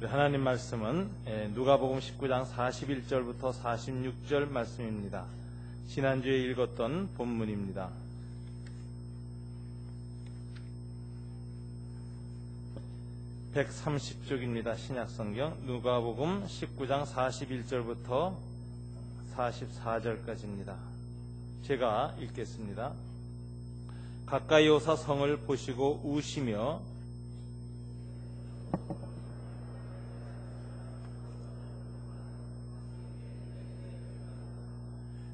하나님 말씀은 누가복음 19장 41절부터 46절 말씀입니다. 지난주에 읽었던 본문입니다. (130쪽입니다) 신약성경 누가복음 19장 41절부터 44절까지입니다. 제가 읽겠습니다. 가까이 오사 성을 보시고 우시며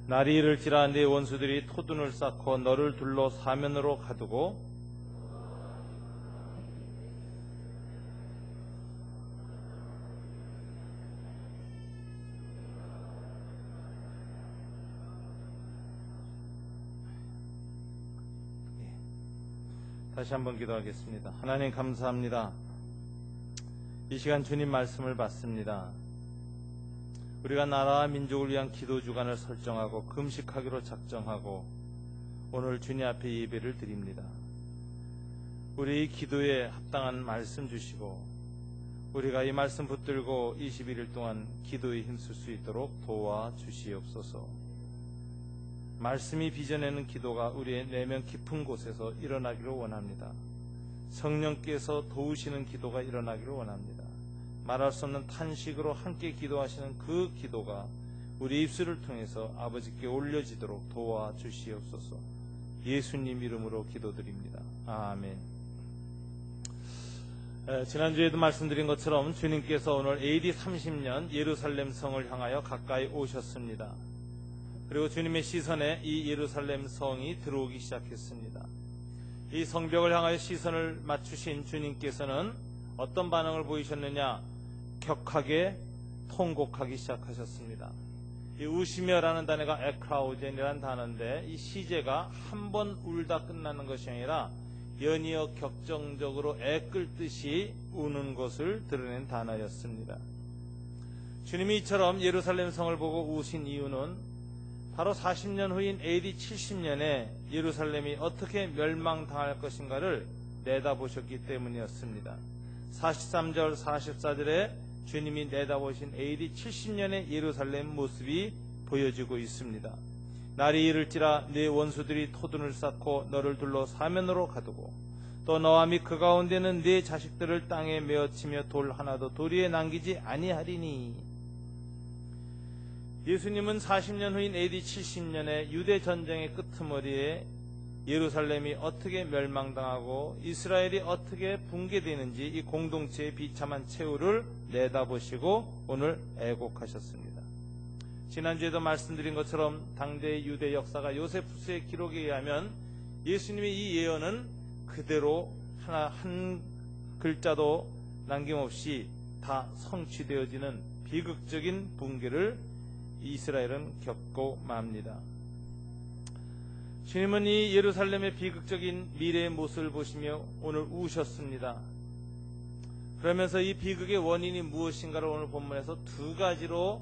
날이 이를지라 네 원수들이 토둔을 쌓고 너를 둘러 사면으로 가두고 다시 한번 기도하겠습니다. 하나님 감사합니다. 이 시간 주님 말씀을 받습니다. 우리가 나라와 민족을 위한 기도 주간을 설정하고 금식하기로 작정하고 오늘 주님 앞에 예배를 드립니다. 우리 기도에 합당한 말씀 주시고 우리가 이 말씀 붙들고 21일 동안 기도에 힘쓸 수 있도록 도와주시옵소서. 말씀이 빚어내는 기도가 우리의 내면 깊은 곳에서 일어나기를 원합니다. 성령께서 도우시는 기도가 일어나기를 원합니다. 말할 수 없는 탄식으로 함께 기도하시는 그 기도가 우리 입술을 통해서 아버지께 올려지도록 도와주시옵소서. 예수님 이름으로 기도드립니다. 아멘. 지난주에도 말씀드린 것처럼 주님께서 오늘 AD 30년 예루살렘 성을 향하여 가까이 오셨습니다. 그리고 주님의 시선에 이 예루살렘 성이 들어오기 시작했습니다. 이 성벽을 향하여 시선을 맞추신 주님께서는 어떤 반응을 보이셨느냐? 격하게 통곡하기 시작하셨습니다. 이 우시며라는 단어가 에크라우젠이라는 단어인데 이 시제가 한 번 울다 끝나는 것이 아니라 연이어 격정적으로 애끌듯이 우는 것을 드러낸 단어였습니다. 주님이 이처럼 예루살렘 성을 보고 우신 이유는 바로 40년 후인 AD 70년에 예루살렘이 어떻게 멸망당할 것인가를 내다보셨기 때문이었습니다. 43절 44절에 주님이 내다보신 AD 70년의 예루살렘 모습이 보여지고 있습니다. 날이 이를지라 네 원수들이 토둔을 쌓고 너를 둘러 사면으로 가두고 또 너와 및 그 가운데는 네 자식들을 땅에 메어치며 돌 하나도 도리에 남기지 아니하리니. 예수님은 40년 후인 AD 70년의 유대 전쟁의 끄트머리에 예루살렘이 어떻게 멸망당하고 이스라엘이 어떻게 붕괴되는지 이 공동체의 비참한 최후를 내다보시고 오늘 애곡하셨습니다. 지난주에도 말씀드린 것처럼 당대의 유대 역사가 요세푸스의 기록에 의하면 예수님의 이 예언은 그대로 한 글자도 남김없이 다 성취되어지는 비극적인 붕괴를 이스라엘은 겪고 맙니다. 주님은 이 예루살렘의 비극적인 미래의 모습을 보시며 오늘 우셨습니다. 그러면서 이 비극의 원인이 무엇인가를 오늘 본문에서 두 가지로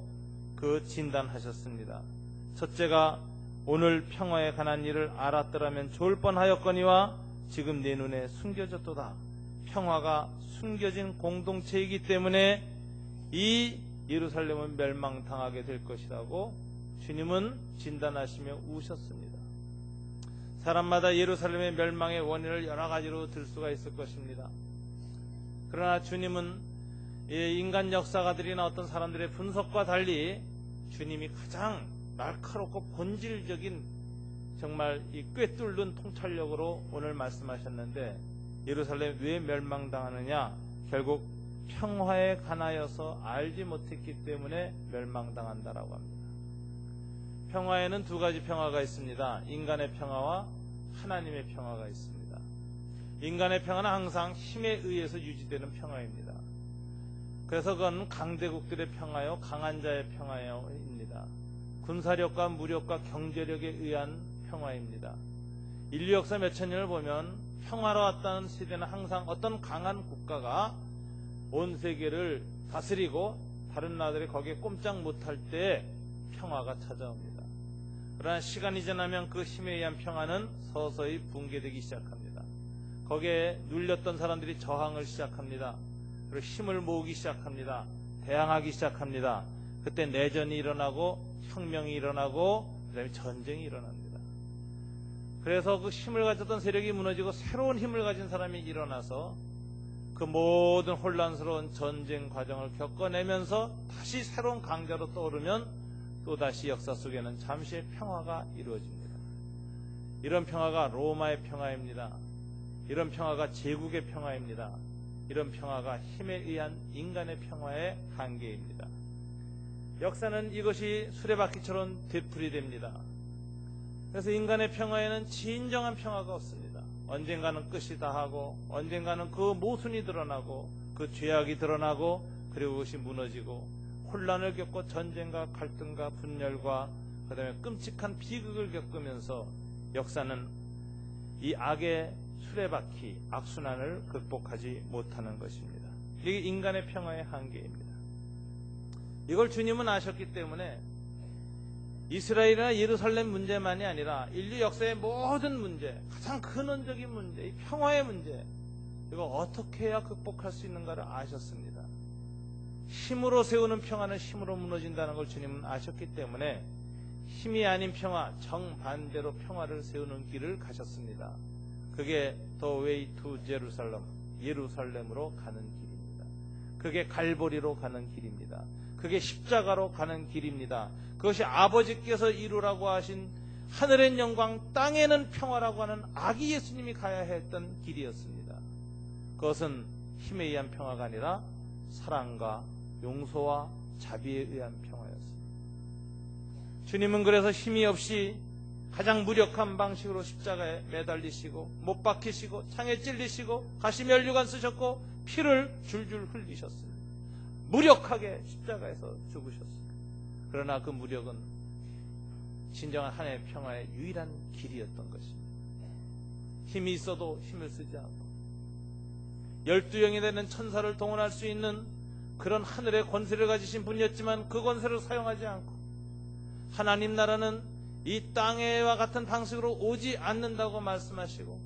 진단하셨습니다. 첫째가 오늘 평화에 관한 일을 알았더라면 좋을 뻔하였거니와 지금 내 눈에 숨겨졌도다. 평화가 숨겨진 공동체이기 때문에 이 예루살렘은 멸망당하게 될 것이라고 주님은 진단하시며 우셨습니다. 사람마다 예루살렘의 멸망의 원인을 여러 가지로 들 수가 있을 것입니다. 그러나 주님은 인간 역사가들이나 어떤 사람들의 분석과 달리 주님이 가장 날카롭고 본질적인 정말 이 꿰뚫는 통찰력으로 오늘 말씀하셨는데 예루살렘 왜 멸망당하느냐? 결국 평화에 관하여서 알지 못했기 때문에 멸망당한다라고 합니다. 평화에는 두 가지 평화가 있습니다. 인간의 평화와 하나님의 평화가 있습니다. 인간의 평화는 항상 힘에 의해서 유지되는 평화입니다. 그래서 그건 강대국들의 평화요, 강한 자의 평화입니다. 군사력과 무력과 경제력에 의한 평화입니다. 인류 역사 몇천 년을 보면 평화로웠다는 시대는 항상 어떤 강한 국가가 온 세계를 다스리고 다른 나라들이 거기에 꼼짝 못할 때 평화가 찾아옵니다. 그러나 시간이 지나면 그 힘에 의한 평화는 서서히 붕괴되기 시작합니다. 거기에 눌렸던 사람들이 저항을 시작합니다. 그리고 힘을 모으기 시작합니다. 대항하기 시작합니다. 그때 내전이 일어나고 혁명이 일어나고 그다음에 전쟁이 일어납니다. 그래서 그 힘을 가졌던 세력이 무너지고 새로운 힘을 가진 사람이 일어나서 그 모든 혼란스러운 전쟁 과정을 겪어내면서 다시 새로운 강자로 떠오르면 또다시 역사 속에는 잠시의 평화가 이루어집니다. 이런 평화가 로마의 평화입니다. 이런 평화가 제국의 평화입니다. 이런 평화가 힘에 의한 인간의 평화의 한계입니다. 역사는 이것이 수레바퀴처럼 되풀이됩니다. 그래서 인간의 평화에는 진정한 평화가 없습니다. 언젠가는 끝이 다하고 언젠가는 그 모순이 드러나고 그 죄악이 드러나고 그리고 그것이 무너지고 혼란을 겪고 전쟁과 갈등과 분열과 그 다음에 끔찍한 비극을 겪으면서 역사는 이 악의 수레바퀴, 악순환을 극복하지 못하는 것입니다. 이게 인간의 평화의 한계입니다. 이걸 주님은 아셨기 때문에 이스라엘이나 예루살렘 문제만이 아니라 인류 역사의 모든 문제, 가장 근원적인 문제, 이 평화의 문제, 이거 어떻게 해야 극복할 수 있는가를 아셨습니다. 힘으로 세우는 평화는 힘으로 무너진다는 걸 주님은 아셨기 때문에 힘이 아닌 평화, 정반대로 평화를 세우는 길을 가셨습니다. 그게 The Way to Jerusalem, 예루살렘으로 가는 길입니다. 그게 갈보리로 가는 길입니다. 그게 십자가로 가는 길입니다. 그것이 아버지께서 이루라고 하신 하늘의 영광, 땅에는 평화라고 하는 아기 예수님이 가야 했던 길이었습니다. 그것은 힘에 의한 평화가 아니라 사랑과 용서와 자비에 의한 평화였습니다. 주님은 그래서 힘이 없이 가장 무력한 방식으로 십자가에 매달리시고 못 박히시고 창에 찔리시고 가시 면류관 쓰셨고 피를 줄줄 흘리셨습니다. 무력하게 십자가에서 죽으셨습니다. 그러나 그 무력은 진정한 하나님의 평화의 유일한 길이었던 것입니다. 힘이 있어도 힘을 쓰지 않고 12영이 되는 천사를 동원할 수 있는 그런 하늘의 권세를 가지신 분이었지만 그 권세를 사용하지 않고 하나님 나라는 이 땅에와 같은 방식으로 오지 않는다고 말씀하시고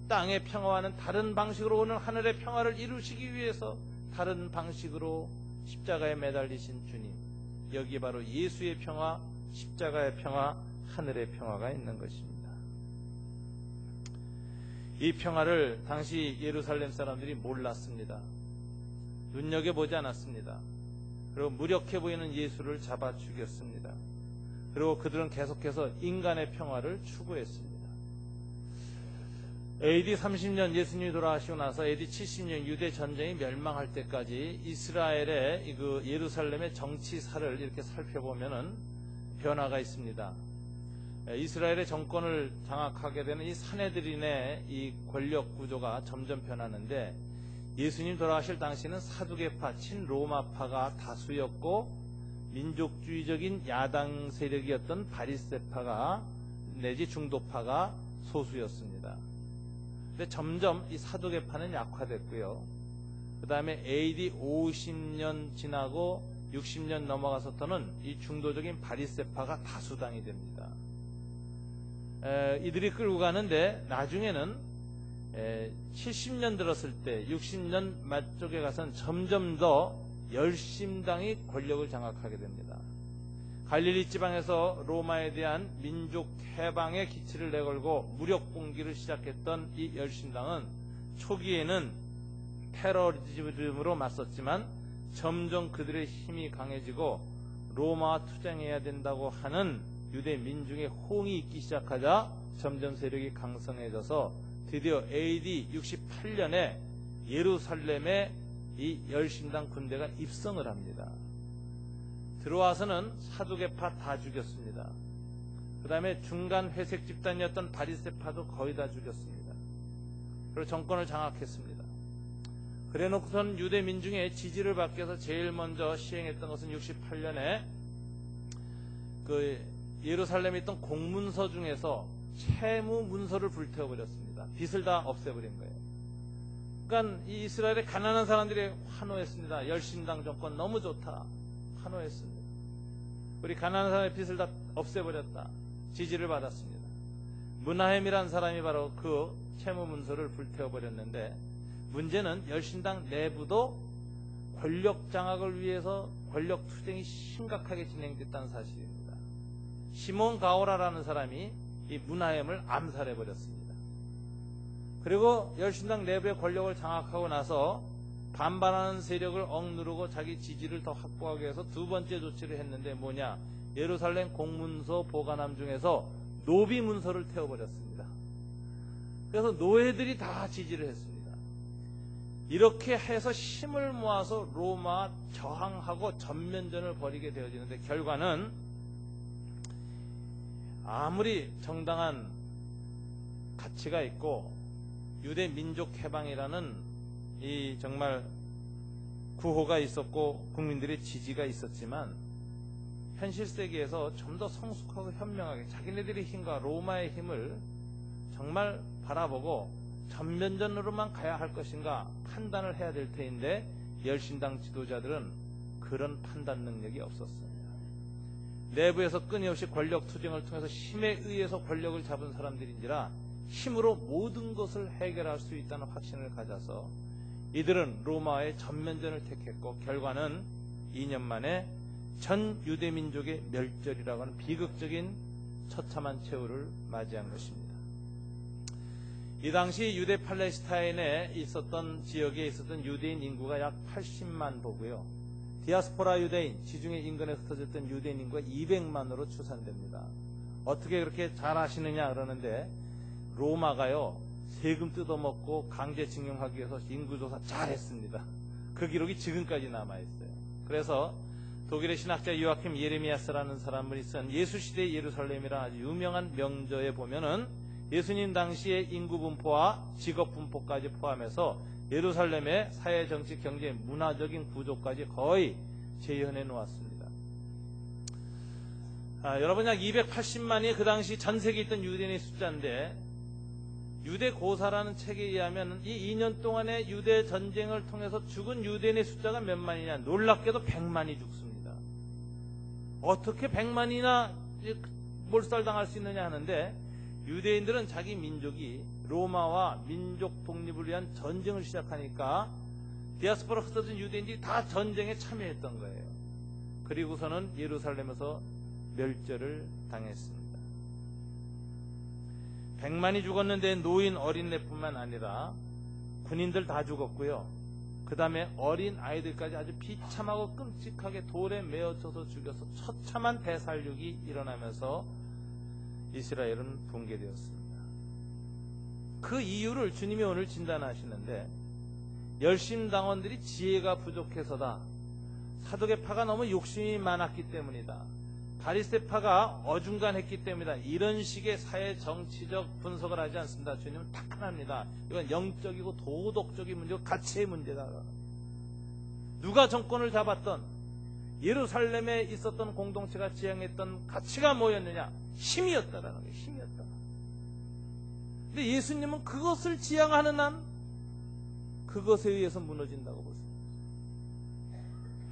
땅의 평화와는 다른 방식으로 오는 하늘의 평화를 이루시기 위해서 다른 방식으로 십자가에 매달리신 주님, 여기 바로 예수의 평화, 십자가의 평화, 하늘의 평화가 있는 것입니다. 이 평화를 당시 예루살렘 사람들이 몰랐습니다. 눈여겨보지 않았습니다. 그리고 무력해 보이는 예수를 잡아 죽였습니다. 그리고 그들은 계속해서 인간의 평화를 추구했습니다. AD 30년 예수님이 돌아가시고 나서 AD 70년 유대 전쟁이 멸망할 때까지 이스라엘의 그 예루살렘의 정치사를 이렇게 살펴보면은 변화가 있습니다. 이스라엘의 정권을 장악하게 되는 이 사내들인의 이 권력 구조가 점점 변하는데 예수님 돌아가실 당시는 사두개파, 친로마파가 다수였고 민족주의적인 야당 세력이었던 바리새파가 내지 중도파가 소수였습니다. 근데 점점 이 사두개파는 약화됐고요. 그 다음에 AD 50년 지나고 60년 넘어가서부터는 이 중도적인 바리새파가 다수당이 됩니다. 이들이 끌고 가는데 나중에는 70년 들었을 때 60년 말쪽에 가서는 점점 더 열심당이 권력을 장악하게 됩니다. 갈릴리 지방에서 로마에 대한 민족 해방의 기치를 내걸고 무력 봉기를 시작했던 이 열심당은 초기에는 테러리즘으로 맞섰지만 점점 그들의 힘이 강해지고 로마와 투쟁해야 된다고 하는 유대 민중의 호응이 있기 시작하자 점점 세력이 강성해져서 드디어 AD 68년에 예루살렘에 이 열심당 군대가 입성을 합니다. 들어와서는 사두개파 다 죽였습니다. 그 다음에 중간 회색 집단이었던 바리새파도 거의 다 죽였습니다. 그리고 정권을 장악했습니다. 그래놓고선 유대 민중의 지지를 받기 위해서 제일 먼저 시행했던 것은 68년에 그 예루살렘에 있던 공문서 중에서 채무 문서를 불태워버렸습니다. 빚을 다 없애버린 거예요. 그러니까 이 이스라엘의 가난한 사람들이 환호했습니다. 열심당 정권 너무 좋다. 환호했습니다. 우리 가난한 사람의 빚을 다 없애버렸다. 지지를 받았습니다. 문하햄이라는 사람이 바로 그 채무 문서를 불태워버렸는데 문제는 열심당 내부도 권력 장악을 위해서 권력 투쟁이 심각하게 진행됐다는 사실입니다. 시몬 가오라라는 사람이 이 문하엠을 암살해버렸습니다. 그리고 열신당 내부의 권력을 장악하고 나서 반발하는 세력을 억누르고 자기 지지를 더 확보하기 위해서 두 번째 조치를 했는데 뭐냐? 예루살렘 공문서 보관함 중에서 노비 문서를 태워버렸습니다. 그래서 노예들이 다 지지를 했습니다. 이렇게 해서 힘을 모아서 로마 저항하고 전면전을 벌이게 되어지는데 결과는 아무리 정당한 가치가 있고 유대 민족 해방이라는 이 정말 구호가 있었고 국민들의 지지가 있었지만 현실 세계에서 좀 더 성숙하고 현명하게 자기네들의 힘과 로마의 힘을 정말 바라보고 전면전으로만 가야 할 것인가 판단을 해야 될 테인데 열신당 지도자들은 그런 판단 능력이 없었습니다. 내부에서 끊임없이 권력 투쟁을 통해서 힘에 의해서 권력을 잡은 사람들인지라 힘으로 모든 것을 해결할 수 있다는 확신을 가져서 이들은 로마의 전면전을 택했고 결과는 2년 만에 전 유대민족의 멸절이라고 하는 비극적인 처참한 최후를 맞이한 것입니다. 이 당시 유대 팔레스타인에 있었던 지역에 있었던 유대인 인구가 약 80만 보고요. 디아스포라 유대인, 지중해 인근에 흩어졌던 유대인 인구가 200만으로 추산됩니다. 어떻게 그렇게 잘 아시느냐 그러는데 로마가요 세금 뜯어먹고 강제징용하기 위해서 인구조사 잘했습니다. 그 기록이 지금까지 남아있어요. 그래서 독일의 신학자 요아킴 예레미야스라는 사람이 쓴 예수시대 예루살렘이라는 아주 유명한 명저에 보면은 예수님 당시의 인구 분포와 직업 분포까지 포함해서 예루살렘의 사회, 정치, 경제, 문화적인 구조까지 거의 재현해 놓았습니다. 여러분 약 280만이 그 당시 전 세계에 있던 유대인의 숫자인데 유대 고사라는 책에 의하면 이 2년 동안의 유대 전쟁을 통해서 죽은 유대인의 숫자가 몇 만이냐 놀랍게도 100만이 죽습니다. 어떻게 100만이나 몰살당할 수 있느냐 하는데 유대인들은 자기 민족이 로마와 민족 독립을 위한 전쟁을 시작하니까 디아스포라 흩어진 유대인들이 다 전쟁에 참여했던 거예요. 그리고서는 예루살렘에서 멸절을 당했습니다. 100만이 죽었는데 노인 어린애뿐만 아니라 군인들 다 죽었고요. 그 다음에 어린 아이들까지 아주 비참하고 끔찍하게 돌에 메어쳐서 죽여서 처참한 대살육이 일어나면서 이스라엘은 붕괴되었습니다. 그 이유를 주님이 오늘 진단하시는데 열심당원들이 지혜가 부족해서다. 사두개파가 너무 욕심이 많았기 때문이다. 바리새파가 어중간했기 때문이다. 이런 식의 사회 정치적 분석을 하지 않습니다. 주님은 딱 하나입니다. 이건 영적이고 도덕적인 문제고 가치의 문제다. 누가 정권을 잡았던 예루살렘에 있었던 공동체가 지향했던 가치가 뭐였느냐? 힘이었다라는 거예요. 힘이었다. 근데 예수님은 그것을 지향하는 한 그것에 의해서 무너진다고 보십니다.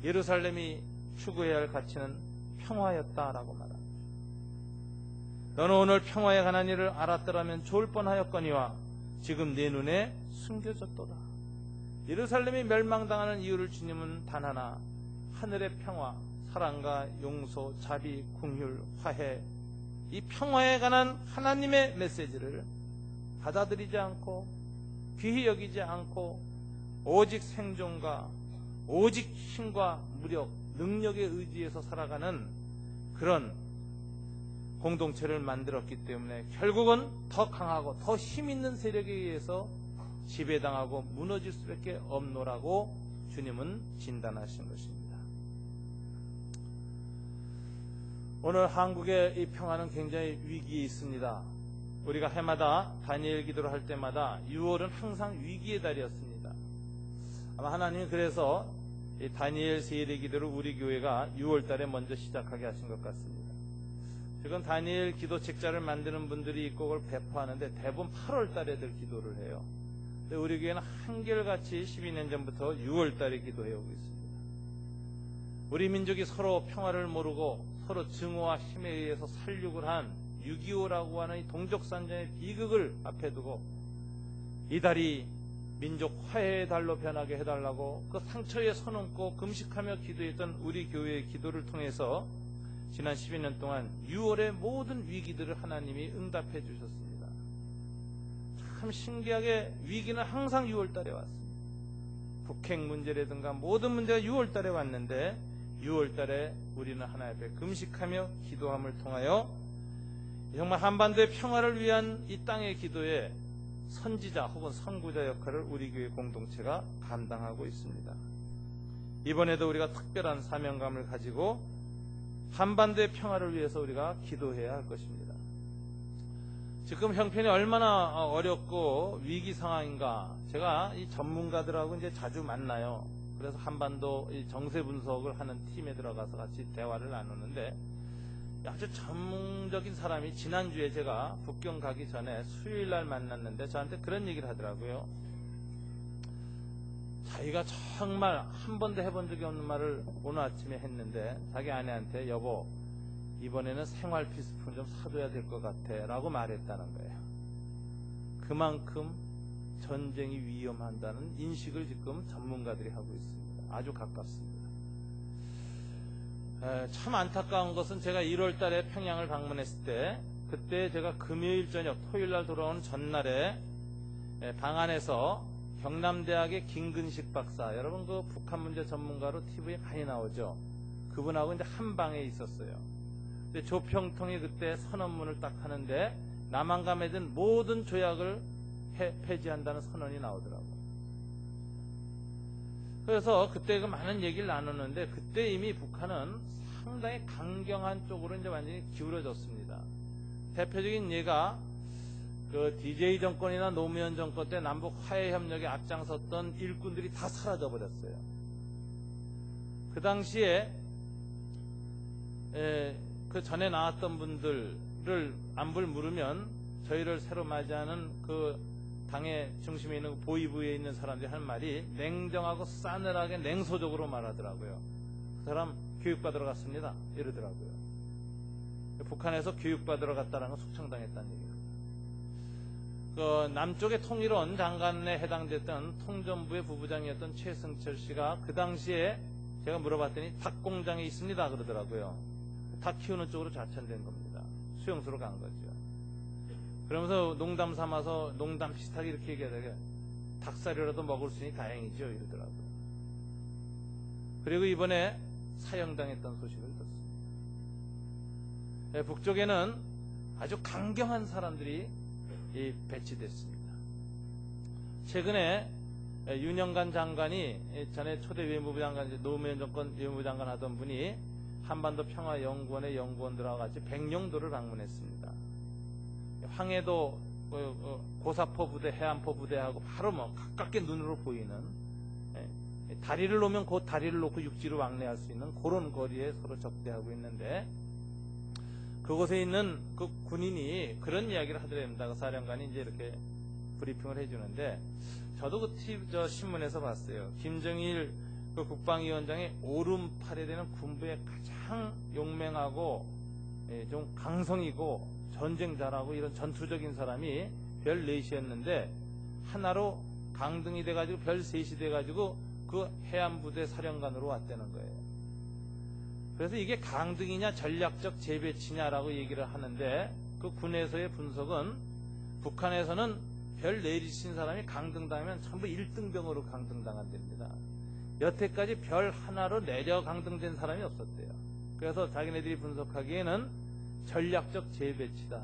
예루살렘이 추구해야 할 가치는 평화였다라고 말합니다. 너는 오늘 평화에 관한 일을 알았더라면 좋을 뻔하였거니와 지금 내 눈에 숨겨졌도다. 예루살렘이 멸망당하는 이유를 주님은 단 하나, 하늘의 평화, 사랑과 용서, 자비, 긍휼, 화해, 이 평화에 관한 하나님의 메시지를 받아들이지 않고 귀히 여기지 않고 오직 생존과 오직 힘과 무력, 능력에 의지해서 살아가는 그런 공동체를 만들었기 때문에 결국은 더 강하고 더 힘있는 세력에 의해서 지배당하고 무너질 수밖에 없노라고 주님은 진단하신 것입니다. 오늘 한국의 이 평화는 굉장히 위기에 있습니다. 우리가 해마다 다니엘 기도를 할 때마다 6월은 항상 위기의 달이었습니다. 아마 하나님이 그래서 이 다니엘 세례 기도를 우리 교회가 6월 달에 먼저 시작하게 하신 것 같습니다. 지금 다니엘 기도 책자를 만드는 분들이 있고 그걸 배포하는데 대부분 8월 달에들 기도를 해요. 근데 우리 교회는 한결같이 12년 전부터 6월 달에 기도해 오고 있습니다. 우리 민족이 서로 평화를 모르고 서로 증오와 힘에 의해서 살육을 한 6.25라고 하는 이 동족산전의 비극을 앞에 두고 이 달이 민족 화해의 달로 변하게 해달라고 그 상처에 서넘고 금식하며 기도했던 우리 교회의 기도를 통해서 지난 12년 동안 6월의 모든 위기들을 하나님이 응답해 주셨습니다. 참 신기하게 위기는 항상 6월 달에 왔습니다. 북핵 문제라든가 모든 문제가 6월 달에 왔는데 6월 달에 우리는 하나님 앞에 금식하며 기도함을 통하여 정말 한반도의 평화를 위한 이 땅의 기도에 선지자 혹은 선구자 역할을 우리 교회 공동체가 감당하고 있습니다. 이번에도 우리가 특별한 사명감을 가지고 한반도의 평화를 위해서 우리가 기도해야 할 것입니다. 지금 형편이 얼마나 어렵고 위기 상황인가, 제가 이 전문가들하고 이제 자주 만나요. 그래서 한반도 이 정세 분석을 하는 팀에 들어가서 같이 대화를 나누는데, 아주 전문적인 사람이 지난주에 제가 북경 가기 전에 수요일 날 만났는데 저한테 그런 얘기를 하더라고요. 자기가 정말 한 번도 해본 적이 없는 말을 오늘 아침에 했는데, 자기 아내한테 여보 이번에는 생활 필수품 좀 사둬야 될 것 같아 라고 말했다는 거예요. 그만큼 전쟁이 위험한다는 인식을 지금 전문가들이 하고 있습니다. 아주 가깝습니다. 참 안타까운 것은 제가 1월 달에 평양을 방문했을 때, 그때 제가 금요일 저녁 토요일 날 돌아온 전날에 방 안에서 경남대학의 김근식 박사, 여러분 그 북한 문제 전문가로 TV에 많이 나오죠. 그분하고 이제 한 방에 있었어요. 근데 조평통이 그때 선언문을 딱 하는데 남한감에 든 모든 조약을 폐지한다는 선언이 나오더라고요. 그래서 그때 그 많은 얘기를 나누는데, 그때 이미 북한은 상당히 강경한 쪽으로 이제 완전히 기울어졌습니다. 대표적인 예가 그 DJ 정권이나 노무현 정권 때 남북 화해 협력에 앞장섰던 일꾼들이 다 사라져 버렸어요. 그 당시에 그 전에 나왔던 분들을 안부를 물으면 저희를 새로 맞이하는 그 당의 중심에 있는 보위부에 있는 사람들이 할 말이 냉정하고 싸늘하게 냉소적으로 말하더라고요. 그 사람 교육받으러 갔습니다 이러더라고요. 북한에서 교육받으러 갔다는 건 숙청당했다는 얘기입니다. 그 남쪽의 통일원 장관에 해당됐던 통전부의 부부장이었던 최승철 씨가 그 당시에 제가 물어봤더니 닭 공장에 있습니다 그러더라고요. 닭 키우는 쪽으로 좌천된 겁니다. 수용소로 간 거죠. 그러면서 농담 삼아서 농담 비슷하게 이렇게 얘기하다가 닭살이라도 먹을 수 있으니 다행이죠 이러더라고요. 그리고 이번에 사형당했던 소식을 듣습니다. 북쪽에는 아주 강경한 사람들이 배치됐습니다. 최근에 윤영관 장관이, 전에 초대 외무부 장관, 노무현 정권 외무부 장관 하던 분이 한반도 평화연구원의 연구원들하고 같이 백령도를 방문했습니다. 황해도 고사포 부대, 해안포 부대하고 바로 가깝게 눈으로 보이는, 다리를 놓으면 그 다리를 놓고 육지로 왕래할 수 있는 그런 거리에 서로 접대하고 있는데, 그곳에 있는 그 군인이 그런 이야기를 하더랍니다. 그 사령관이 이제 이렇게 브리핑을 해주는데, 저도 그 신문에서 봤어요. 김정일 그 국방위원장의 오른팔에 되는 군부의 가장 용맹하고 좀 강성이고 전쟁 잘하고 이런 전투적인 사람이 별 4시였는데 하나로 강등이 돼가지고 별 3시 돼가지고 그 해안부대 사령관으로 왔다는 거예요. 그래서 이게 강등이냐 전략적 재배치냐라고 얘기를 하는데, 그 군에서의 분석은 북한에서는 별 4신 사람이 강등당하면 전부 1등병으로 강등당한답니다. 여태까지 별 하나로 내려 강등된 사람이 없었대요. 그래서 자기네들이 분석하기에는 전략적 재배치다.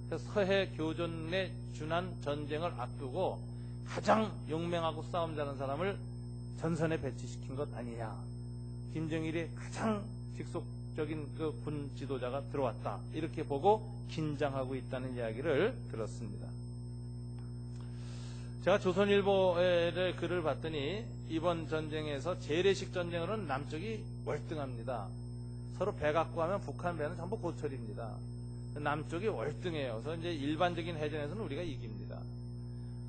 그래서 서해 교전에 준한 전쟁을 앞두고 가장 용맹하고 싸움 잘하는 사람을 전선에 배치시킨 것 아니냐. 김정일이 가장 직속적인 그 군 지도자가 들어왔다. 이렇게 보고 긴장하고 있다는 이야기를 들었습니다. 제가 조선일보의 글을 봤더니 이번 전쟁에서 재래식 전쟁으로는 남쪽이 월등합니다. 서로 배 갖고 하면 북한 배는 전부 고철입니다. 남쪽이 월등해요. 그래서 이제 일반적인 해전에서는 우리가 이깁니다.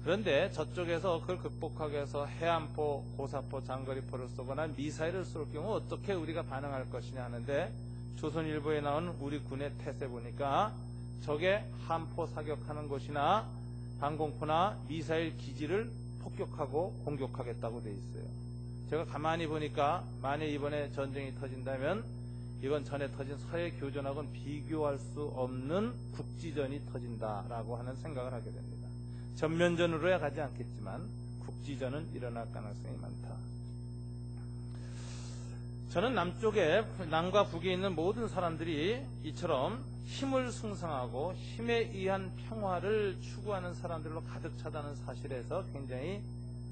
그런데 저쪽에서 그걸 극복하기 위해서 해안포, 고사포, 장거리포를 쏘거나 미사일을 쏠 경우 어떻게 우리가 반응할 것이냐 하는데, 조선일보에 나온 우리 군의 태세 보니까 적의 함포 사격하는 곳이나 방공포나 미사일 기지를 폭격하고 공격하겠다고 돼 있어요. 제가 가만히 보니까 만약 이번에 전쟁이 터진다면 이건 전에 터진 서해 교전하고는 비교할 수 없는 국지전이 터진다라고 하는 생각을 하게 됩니다. 전면전으로야 가지 않겠지만 국지전은 일어날 가능성이 많다. 저는 남과 북에 있는 모든 사람들이 이처럼 힘을 숭상하고 힘에 의한 평화를 추구하는 사람들로 가득 차다는 사실에서 굉장히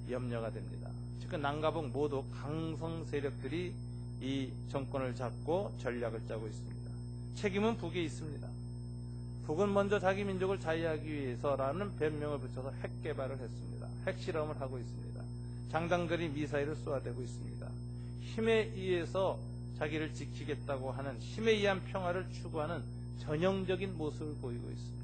염려가 됩니다. 즉 남과 북 모두 강성 세력들이 이 정권을 잡고 전략을 짜고 있습니다. 책임은 북에 있습니다. 북은 먼저 자기 민족을 자유하기 위해서라는 변명을 붙여서 핵 개발을 했습니다. 핵실험을 하고 있습니다. 장장거리 미사일을 쏘아대고 있습니다. 힘에 의해서 자기를 지키겠다고 하는 힘에 의한 평화를 추구하는 전형적인 모습을 보이고 있습니다.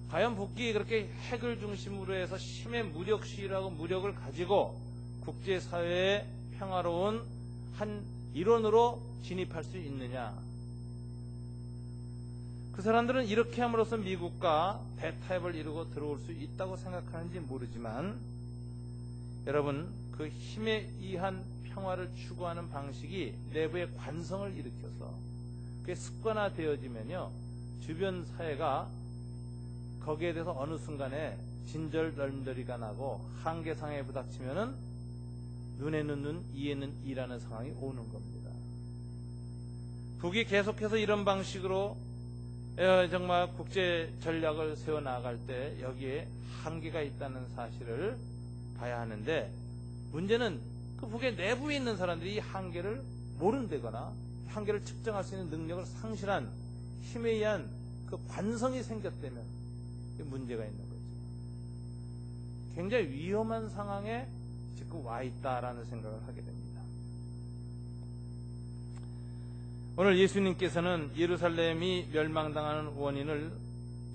과연 북이 그렇게 핵을 중심으로 해서 힘의 무력시위라고 무력을 가지고 국제사회에 평화로운 한 일원으로 진입할 수 있느냐? 그 사람들은 이렇게 함으로써 미국과 대타협을 이루고 들어올 수 있다고 생각하는지 모르지만 여러분, 그 힘에 의한 평화를 추구하는 방식이 내부의 관성을 일으켜서 그게 습관화되어지면요, 주변 사회가 거기에 대해서 어느 순간에 진절널덜이가 나고 한계상에 부닥치면은 눈에는 눈, 이에는 이라는 상황이 오는 겁니다. 북이 계속해서 이런 방식으로 정말 국제 전략을 세워나갈 때 여기에 한계가 있다는 사실을 봐야 하는데, 문제는 그 북의 내부에 있는 사람들이 이 한계를 모른다거나 한계를 측정할 수 있는 능력을 상실한 힘에 의한 그 관성이 생겼다면 문제가 있는 거죠. 굉장히 위험한 상황에 지금 와 있다라는 생각을 하게 됩니다. 오늘 예수님께서는 예루살렘이 멸망당하는 원인을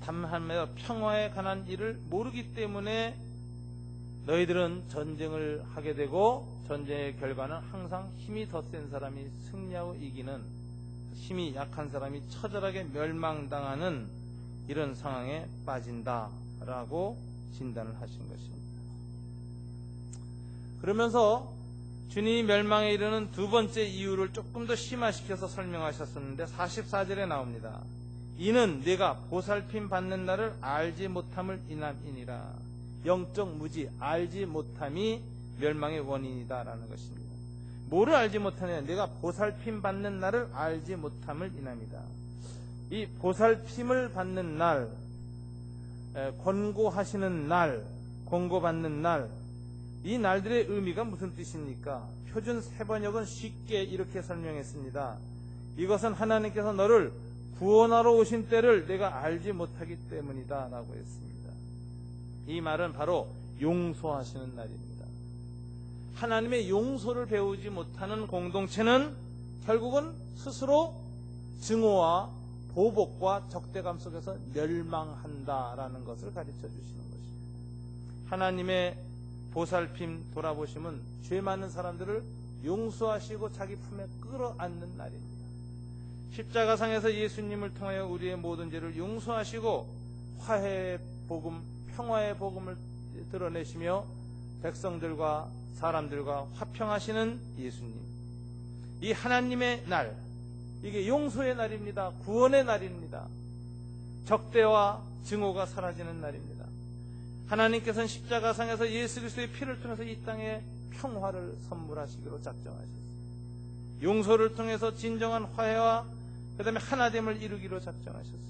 탐하며 평화에 관한 일을 모르기 때문에 너희들은 전쟁을 하게 되고 전쟁의 결과는 항상 힘이 더 센 사람이 승리하고 이기는, 힘이 약한 사람이 처절하게 멸망당하는 이런 상황에 빠진다라고 진단을 하신 것입니다. 그러면서 주님이 멸망에 이르는 두 번째 이유를 조금 더 심화시켜서 설명하셨었는데 44절에 나옵니다. 이는 네가 보살핌 받는 날을 알지 못함을 인함이니라. 영적 무지, 알지 못함이 멸망의 원인이다라는 것입니다. 뭐를 알지 못하냐? 내가 보살핌 받는 날을 알지 못함을 인함이다. 이 보살핌을 받는 날, 권고하시는 날, 권고받는 날, 이 날들의 의미가 무슨 뜻입니까? 표준 세번역은 쉽게 이렇게 설명했습니다. 이것은 하나님께서 너를 구원하러 오신 때를 내가 알지 못하기 때문이다 라고 했습니다. 이 말은 바로 용서하시는 날입니다. 하나님의 용서를 배우지 못하는 공동체는 결국은 스스로 증오와 보복과 적대감 속에서 멸망한다라는 것을 가르쳐 주시는 것입니다. 하나님의 보살핌 돌아보심은 죄 많은 사람들을 용서하시고 자기 품에 끌어안는 날입니다. 십자가상에서 예수님을 통하여 우리의 모든 죄를 용서하시고 화해의 복음, 평화의 복음을 드러내시며 백성들과 사람들과 화평하시는 예수님, 이 하나님의 날, 이게 용서의 날입니다. 구원의 날입니다. 적대와 증오가 사라지는 날입니다. 하나님께서는 십자가상에서 예수 그리스도의 피를 통해서 이 땅에 평화를 선물하시기로 작정하셨습니다. 용서를 통해서 진정한 화해와 그 다음에 하나됨을 이루기로 작정하셨습니다.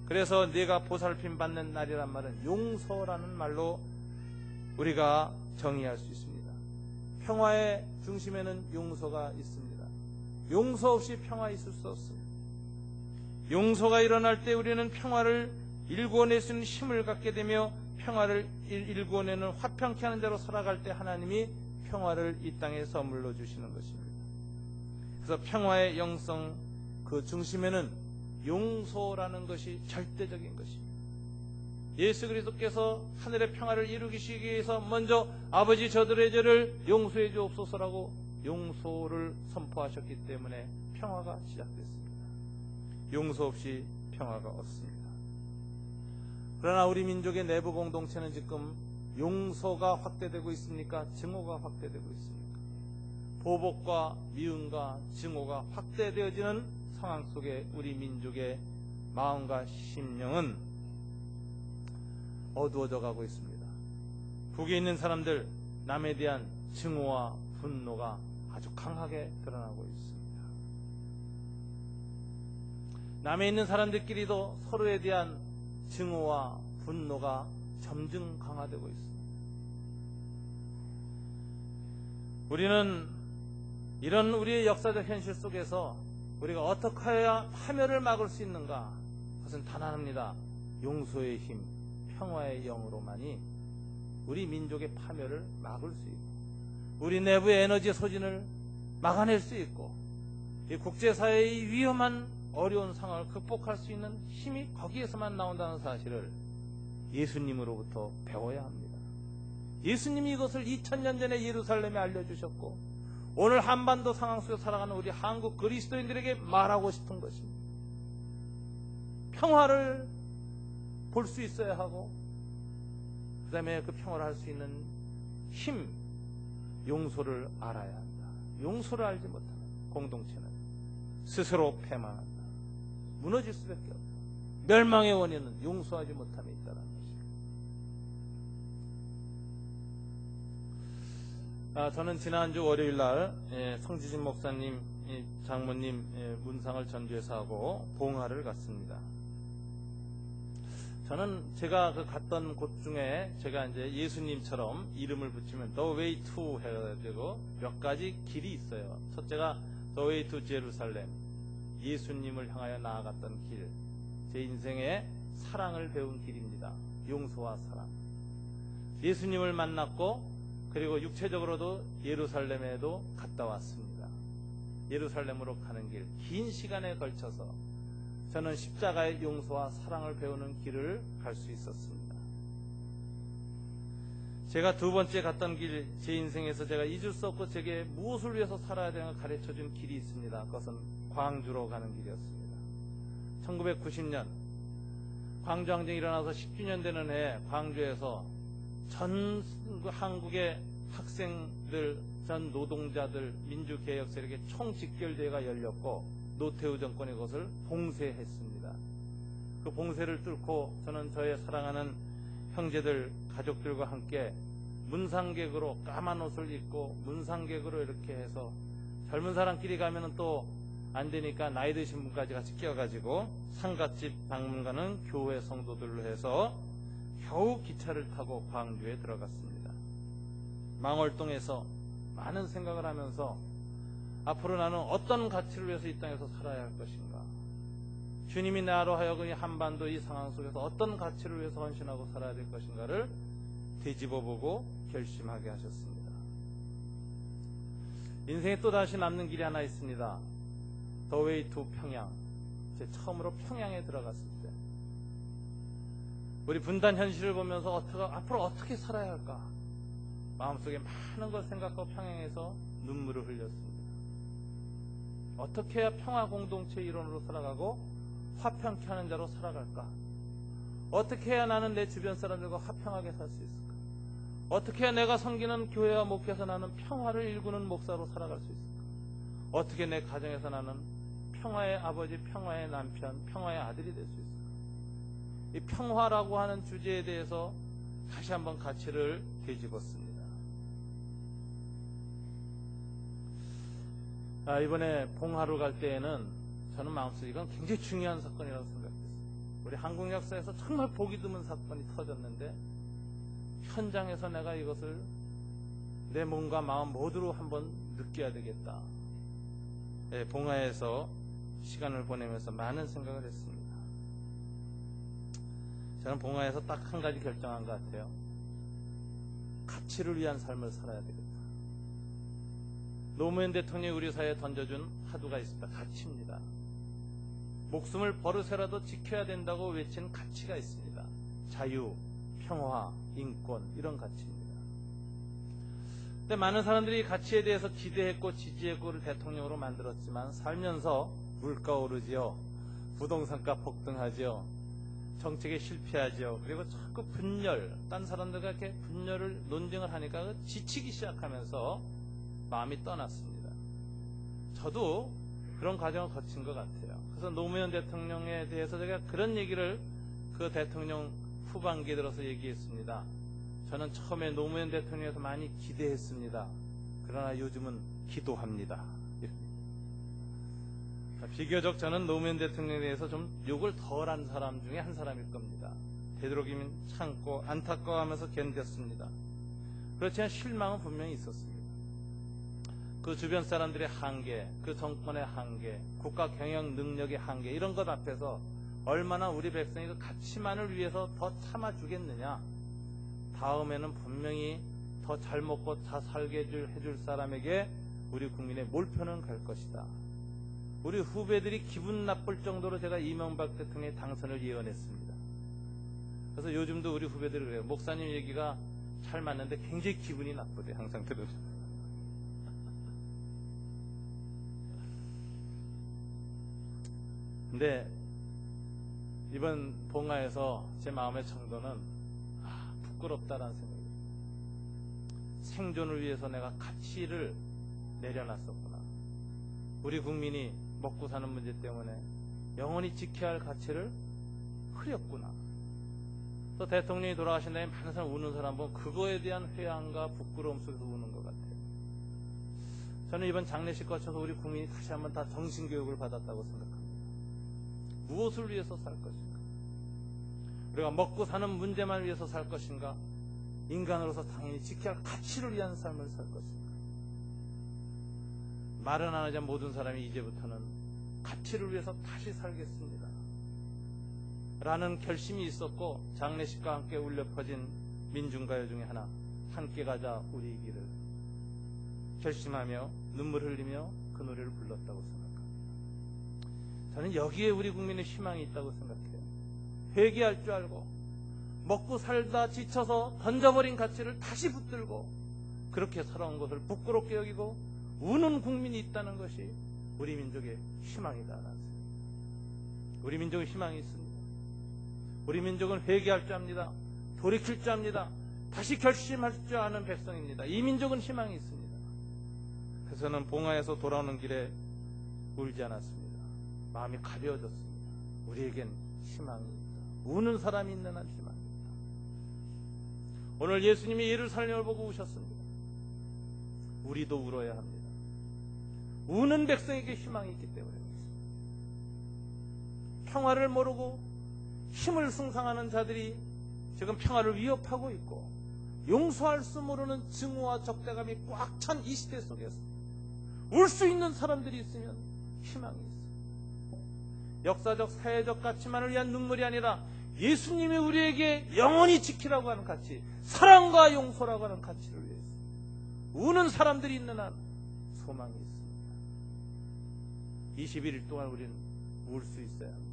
그래서 네가 보살핌 받는 날이란 말은 용서라는 말로 우리가 정의할 수 있습니다. 평화의 중심에는 용서가 있습니다. 용서 없이 평화 있을 수 없습니다. 용서가 일어날 때 우리는 평화를 일구어낼 수 있는 힘을 갖게 되며 평화를 일구어내는 화평케 하는 대로 살아갈 때 하나님이 평화를 이 땅에 선물로 주시는 것입니다. 그래서 평화의 영성 그 중심에는 용서라는 것이 절대적인 것입니다. 예수 그리스도께서 하늘의 평화를 이루시기 위해서 먼저 아버지 저들의 죄를 용서해 주옵소서라고 용서를 선포하셨기 때문에 평화가 시작됐습니다. 용서 없이 평화가 없습니다. 그러나 우리 민족의 내부 공동체는 지금 용서가 확대되고 있습니까? 증오가 확대되고 있습니까? 보복과 미움과 증오가 확대되어지는 상황 속에 우리 민족의 마음과 심령은 어두워져 가고 있습니다. 북에 있는 사람들, 남에 대한 증오와 분노가 아주 강하게 드러나고 있습니다. 남에 있는 사람들끼리도 서로에 대한 증오와 분노가 점점 강화되고 있습니다. 우리는 이런 우리의 역사적 현실 속에서 우리가 어떻게 해야 파멸을 막을 수 있는가? 그것은 단 하나입니다. 용서의 힘, 평화의 영으로만이 우리 민족의 파멸을 막을 수 있고 우리 내부의 에너지 소진을 막아낼 수 있고 이 국제사회의 위험한 어려운 상황을 극복할 수 있는 힘이 거기에서만 나온다는 사실을 예수님으로부터 배워야 합니다. 예수님이 이것을 2000년 전에 예루살렘에 알려주셨고 오늘 한반도 상황 속에 살아가는 우리 한국 그리스도인들에게 말하고 싶은 것입니다. 평화를 볼 수 있어야 하고 그 다음에 그 평화를 할 수 있는 힘, 용서를 알아야 한다. 용서를 알지 못하는 공동체는 스스로 패망한다. 무너질 수밖에 없다. 멸망의 원인은 용서하지 못함에 있다는 것입니다. 저는 지난주 월요일날 성지진 목사님, 장모님 문상을 전주에서 하고 봉화를 갔습니다. 저는 제가 갔던 곳 중에 제가 이제 예수님처럼 이름을 붙이면 The Way to 해가지고 몇 가지 길이 있어요. 첫째가 The Way to Jerusalem, 예수님을 향하여 나아갔던 길, 제 인생의 사랑을 배운 길입니다. 용서와 사랑. 예수님을 만났고 그리고 육체적으로도 예루살렘에도 갔다 왔습니다. 예루살렘으로 가는 길, 긴 시간에 걸쳐서 저는 십자가의 용서와 사랑을 배우는 길을 갈 수 있었습니다. 제가 두 번째 갔던 길, 제 인생에서 제가 잊을 수 없고 제게 무엇을 위해서 살아야 되는가 가르쳐준 길이 있습니다. 그것은 광주로 가는 길이었습니다. 1990년 광주항쟁이 일어나서 10주년 되는 해 광주에서 전 한국의 학생들, 전 노동자들, 민주개혁 세력의 총직결대회가 열렸고 노태우 정권이 그것을 봉쇄했습니다. 그 봉쇄를 뚫고 저는 저의 사랑하는 형제들, 가족들과 함께 문상객으로 까만 옷을 입고 문상객으로 이렇게 해서 젊은 사람끼리 가면은 또 안 되니까 나이 드신 분까지 같이 끼어가지고 상갓집 방문가는 교회 성도들로 해서 겨우 기차를 타고 광주에 들어갔습니다. 망월동에서 많은 생각을 하면서 앞으로 나는 어떤 가치를 위해서 이 땅에서 살아야 할 것인가? 주님이 나로 하여금 이 한반도 이 상황 속에서 어떤 가치를 위해서 헌신하고 살아야 될 것인가를 되짚어보고 결심하게 하셨습니다. 인생에 또다시 남는 길이 하나 있습니다. The Way to 평양. 제 처음으로 평양에 들어갔을 때 우리 분단 현실을 보면서 앞으로 어떻게 살아야 할까? 마음속에 많은 걸 생각하고 평양에서 눈물을 흘렸습니다. 어떻게 해야 평화 공동체 일원으로 살아가고 화평케 하는 자로 살아갈까? 어떻게 해야 나는 내 주변 사람들과 화평하게 살 수 있을까? 어떻게 해야 내가 섬기는 교회와 목회에서 나는 평화를 일구는 목사로 살아갈 수 있을까? 어떻게 내 가정에서 나는 평화의 아버지, 평화의 남편, 평화의 아들이 될 수 있을까? 이 평화라고 하는 주제에 대해서 다시 한번 가치를 되짚었습니다. 이번에 봉화로 갈 때에는 저는 마음속에 이건 굉장히 중요한 사건이라고 생각했어요. 우리 한국 역사에서 정말 보기 드문 사건이 터졌는데 현장에서 내가 이것을 내 몸과 마음 모두로 한번 느껴야 되겠다. 봉화에서 시간을 보내면서 많은 생각을 했습니다. 저는 봉화에서 딱 한 가지 결정한 것 같아요. 가치를 위한 삶을 살아야 되겠다. 노무현 대통령이 우리 사회에 던져준 화두가 있습니다. 가치입니다. 목숨을 버릇해라도 지켜야 된다고 외친 가치가 있습니다. 자유, 평화, 인권, 이런 가치입니다. 근데 많은 사람들이 가치에 대해서 기대했고 지지했고 그를 대통령으로 만들었지만 살면서 물가 오르지요. 부동산가 폭등하지요. 정책에 실패하죠. 그리고 자꾸 분열, 딴 사람들과 이렇게 분열을 논쟁을 하니까 지치기 시작하면서 마음이 떠났습니다. 저도 그런 과정을 거친 것 같아요. 그래서 노무현 대통령에 대해서 제가 그런 얘기를 그 대통령 후반기에 들어서 얘기했습니다. 저는 처음에 노무현 대통령에서 많이 기대했습니다. 그러나 요즘은 기도합니다. 비교적 저는 노무현 대통령에 대해서 좀 욕을 덜한 사람 중에 한 사람일 겁니다. 되도록이면 참고 안타까워하면서 견뎠습니다. 그렇지만 실망은 분명히 있었습니다. 그 주변 사람들의 한계, 그 정권의 한계, 국가 경영 능력의 한계, 이런 것 앞에서 얼마나 우리 백성이 그 가치만을 위해서 더 참아주겠느냐. 다음에는 분명히 더 잘 먹고 잘 살게 해줄 사람에게 우리 국민의 몰표는 갈 것이다. 우리 후배들이 기분 나쁠 정도로 제가 이명박 대통령의 당선을 예언했습니다. 그래서 요즘도 우리 후배들이 그래요. 목사님 얘기가 잘 맞는데 굉장히 기분이 나쁘대. 항상 들으면. 근데 이번 봉화에서 제 마음의 정도는 부끄럽다라는 생각이에요. 생존을 위해서 내가 가치를 내려놨었구나. 우리 국민이 먹고 사는 문제 때문에 영원히 지켜야 할 가치를 흐렸구나. 또 대통령이 돌아가신 다음에 많은 사람 우는 사람 보면 그거에 대한 회한과 부끄러움 속에서 우는 것 같아요. 저는 이번 장례식 거쳐서 우리 국민이 다시 한번 다 정신교육을 받았다고 생각합니다. 무엇을 위해서 살 것인가? 우리가 먹고 사는 문제만 위해서 살 것인가? 인간으로서 당연히 지켜야 할 가치를 위한 삶을 살 것인가? 말은 안 하자 모든 사람이 이제부터는 가치를 위해서 다시 살겠습니다. 라는 결심이 있었고 장례식과 함께 울려 퍼진 민중가요 중에 하나, 함께 가자 우리 길을 결심하며 눈물 흘리며 그 노래를 불렀다고 생각합니다. 저는 여기에 우리 국민의 희망이 있다고 생각해요. 회개할 줄 알고 먹고 살다 지쳐서 던져버린 가치를 다시 붙들고 그렇게 살아온 것을 부끄럽게 여기고 우는 국민이 있다는 것이 우리 민족의 희망이다. 우리 민족의 희망이 있습니다. 우리 민족은 회개할 줄 압니다. 돌이킬 줄 압니다. 다시 결심할 줄 아는 백성입니다. 이 민족은 희망이 있습니다. 그래서 저는 봉화에서 돌아오는 길에 울지 않았습니다. 마음이 가벼워졌습니다. 우리에겐 희망이 있다. 우는 사람이 있는 한 희망이 있다. 오늘 예수님이 예루살렘을 보고 우셨습니다. 우리도 울어야 합니다. 우는 백성에게 희망이 있기 때문에 그렇습니다. 평화를 모르고 힘을 숭상하는 자들이 지금 평화를 위협하고 있고 용서할 수 모르는 증오와 적대감이 꽉 찬 이 시대 속에서 울 수 있는 사람들이 있으면 희망이 있어요. 역사적 사회적 가치만을 위한 눈물이 아니라 예수님이 우리에게 영원히 지키라고 하는 가치, 사랑과 용서라고 하는 가치를 위해서 우는 사람들이 있는 한 소망이 있습니다. 21일 동안 우리는 울 수 있어야 합니다.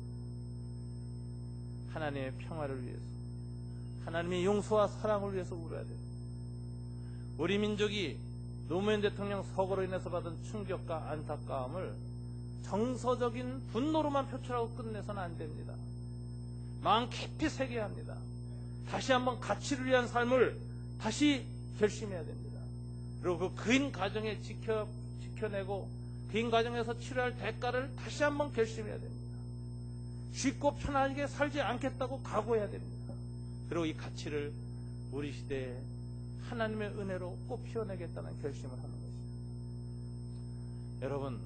하나님의 평화를 위해서, 하나님의 용서와 사랑을 위해서 울어야 돼요. 우리 민족이 노무현 대통령 서거로 인해서 받은 충격과 안타까움을 정서적인 분노로만 표출하고 끝내서는 안 됩니다. 마음 깊이 새겨야 합니다. 다시 한번 가치를 위한 삶을 다시 결심해야 됩니다. 그리고 그 긴 과정에 지켜내고 긴 과정에서 치료할 대가를 다시 한번 결심해야 됩니다. 쉽고 편하게 살지 않겠다고 각오해야 됩니다. 그리고 이 가치를 우리 시대에 하나님의 은혜로 꼭 피워내겠다는 결심을 하는 것입니다. 여러분,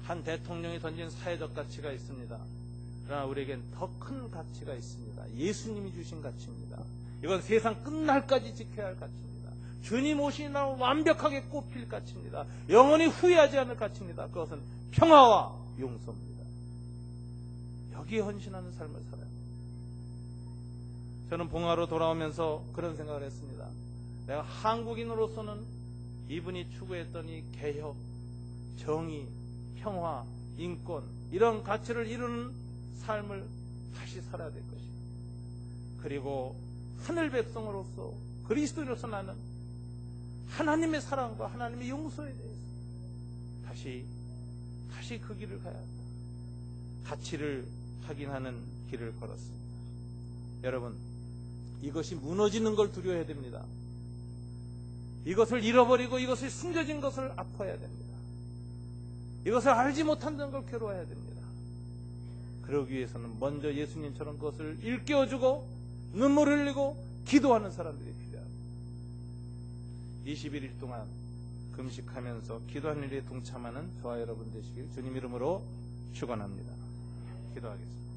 한 대통령이 던진 사회적 가치가 있습니다. 그러나 우리에겐 더 큰 가치가 있습니다. 예수님이 주신 가치입니다. 이건 세상 끝날까지 지켜야 할 가치입니다. 주님 오시는 날 완벽하게 꼽힐 가치입니다. 영원히 후회하지 않을 가치입니다. 그것은 평화와 용서입니다. 여기에 헌신하는 삶을 살아야 합니다. 저는 봉화로 돌아오면서 그런 생각을 했습니다. 내가 한국인으로서는 이분이 추구했던 이 개혁, 정의, 평화, 인권 이런 가치를 이루는 삶을 다시 살아야 될 것입니다. 그리고 하늘 백성으로서 그리스도인으로서 나는 하나님의 사랑과 하나님의 용서에 대해서 다시 그 길을 가야 한다. 가치를 확인하는 길을 걸었습니다. 여러분, 이것이 무너지는 걸 두려워해야 됩니다. 이것을 잃어버리고 이것이 숨겨진 것을 아파해야 됩니다. 이것을 알지 못한다는 걸 괴로워해야 됩니다. 그러기 위해서는 먼저 예수님처럼 그것을 일깨워주고 눈물을 흘리고 기도하는 사람들이 필요합니다. 21일 동안 금식하면서 기도하는 일에 동참하는 저와 여러분 되시길 주님 이름으로 축원합니다. 기도하겠습니다.